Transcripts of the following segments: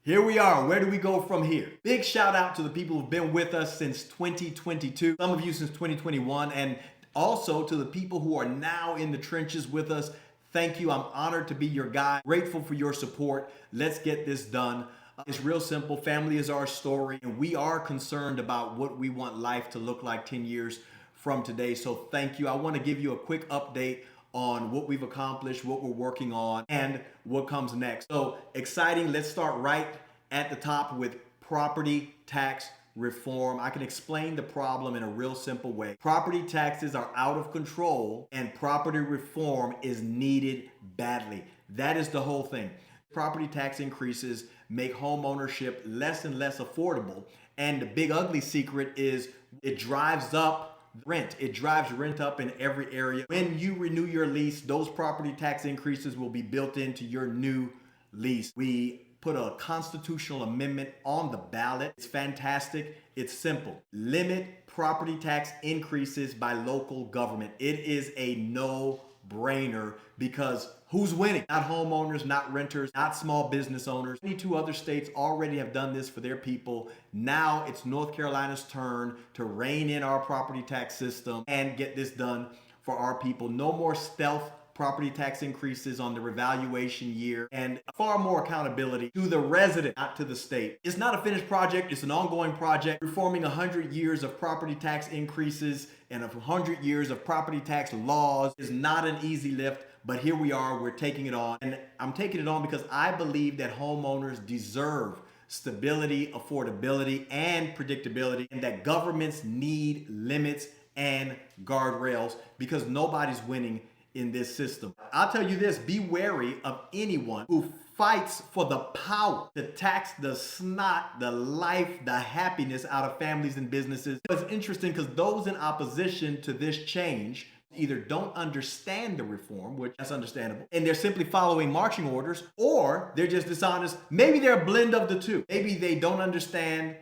Here we are. Where do we go from here? Big shout out to the people who've been with us since 2022, some of you since 2021, and also to the people who are now in the trenches with us. Thank you. I'm honored to be your guide. Grateful for your support. Let's get this done. It's real simple. Family is our story, and we are concerned about what we want life to look like 10 years from today. So thank you. I want to give you a quick update on what we've accomplished, what we're working on, and what comes next. So exciting. Let's start right at the top with property tax reform. I can explain the problem in a real simple way. Property taxes are out of control and property reform is needed badly. That is the whole thing. Property tax increases make home ownership less and less affordable. And the big ugly secret is it drives up rent. It drives rent up in every area. When you renew your lease, those property tax increases will be built into your new lease. We put a constitutional amendment on the ballot. It's fantastic. It's simple. Limit property tax increases by local government. It is a no-brainer because who's winning? Not homeowners, not renters, not small business owners. 22 other states already have done this for their people. Now it's North Carolina's turn to rein in our property tax system and get this done for our people. No more stealth property tax increases on the revaluation year, and far more accountability to the resident, not to the state. It's not a finished project, it's an ongoing project. Reforming 100 years of property tax increases and 100 years of property tax laws is not an easy lift, but here we are, we're taking it on. And I'm taking it on because I believe that homeowners deserve stability, affordability, and predictability, and that governments need limits and guardrails because nobody's winning in this system. I'll tell you this, be wary of anyone who fights for the power to tax the snot, the life, the happiness out of families and businesses. It's interesting because those in opposition to this change either don't understand the reform, which is understandable, and they're simply following marching orders, or they're just dishonest. Maybe they're a blend of the two. Maybe they don't understand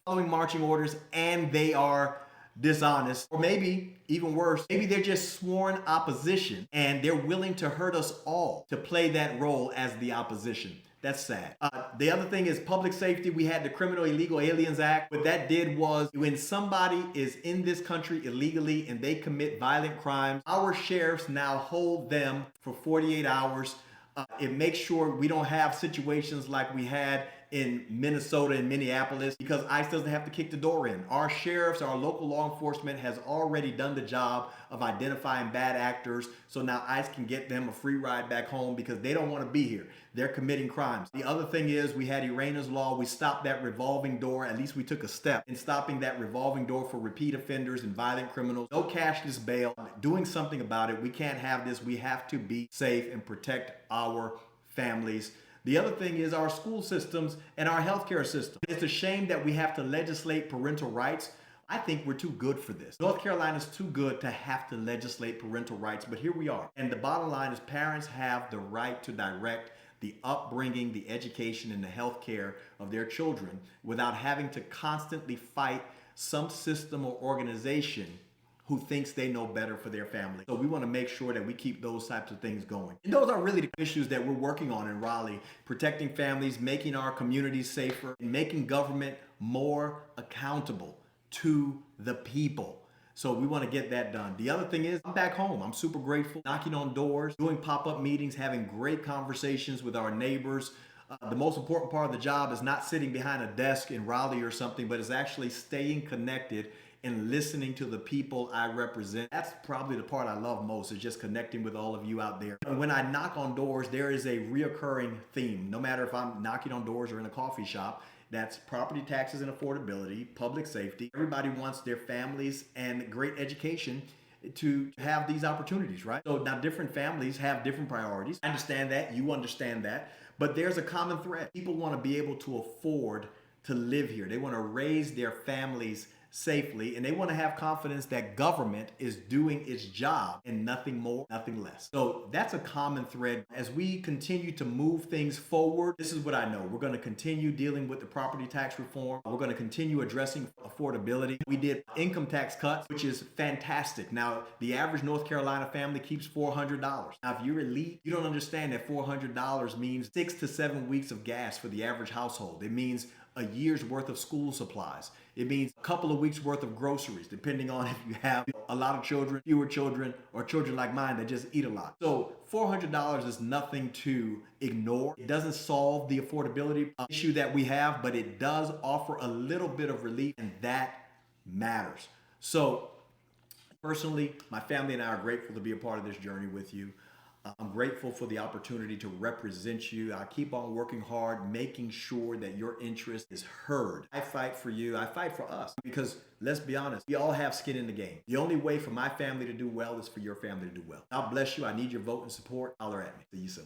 following marching orders and they are dishonest, or maybe even worse, maybe they're just sworn opposition and they're willing to hurt us all to play that role as the opposition. That's sad. The other thing is public safety. We had the Criminal Illegal Aliens Act. What that did was when somebody is in this country illegally and they commit violent crimes, our sheriffs now hold them for 48 hours. It makes sure we don't have situations like we had in Minnesota and Minneapolis because ICE doesn't have to kick the door in. Our sheriffs, our local law enforcement has already done the job of identifying bad actors. So now ICE can get them a free ride back home because they don't want to be here. They're committing crimes. The other thing is we had Iranian's law. We stopped that revolving door. At least we took a step in stopping that revolving door for repeat offenders and violent criminals. No cashless bail. Doing something about it. We can't have this. We have to be safe and protect our families. The other thing is our school systems and our healthcare system. It's a shame that we have to legislate parental rights. I think we're too good for this. North Carolina's too good to have to legislate parental rights, but here we are. And the bottom line is parents have the right to direct the upbringing, the education, and the healthcare of their children without having to constantly fight some system or organization who thinks they know better for their family. So we want to make sure that we keep those types of things going. And those are really the issues that we're working on in Raleigh, protecting families, making our communities safer, and making government more accountable to the people. So we want to get that done. The other thing is I'm back home. I'm super grateful, knocking on doors, doing pop-up meetings, having great conversations with our neighbors. The most important part of the job is not sitting behind a desk in Raleigh or something, but it's actually staying connected and listening to the people I represent. That's probably the part I love most, is just connecting with all of you out there. And when I knock on doors, there is a reoccurring theme. No matter if I'm knocking on doors or in a coffee shop, that's property taxes and affordability, public safety. Everybody wants their families and great education to have these opportunities, right? So now different families have different priorities. I understand that, you understand that, but there's a common thread. People want to be able to afford to live here. They want to raise their families safely, and they want to have confidence that government is doing its job and nothing more, nothing less. So that's a common thread. As we continue to move things forward, this is what I know. We're going to continue dealing with the property tax reform. We're going to continue addressing affordability. We did income tax cuts, which is fantastic. Now, the average North Carolina family keeps $400. Now, if you're elite, you don't understand that $400 means 6 to 7 weeks of gas for the average household. It means a year's worth of school supplies. It means a couple of weeks worth of groceries, depending on if you have a lot of children, fewer children, or children like mine that just eat a lot. So $400 is nothing to ignore. It doesn't solve the affordability issue that we have, but it does offer a little bit of relief, and that matters. So personally, my family and I are grateful to be a part of this journey with you. I'm grateful for the opportunity to represent you. I keep on working hard, making sure that your interest is heard. I fight for you. I fight for us because let's be honest, we all have skin in the game. The only way for my family to do well is for your family to do well. God bless you. I need your vote and support. Holler at me. See you soon.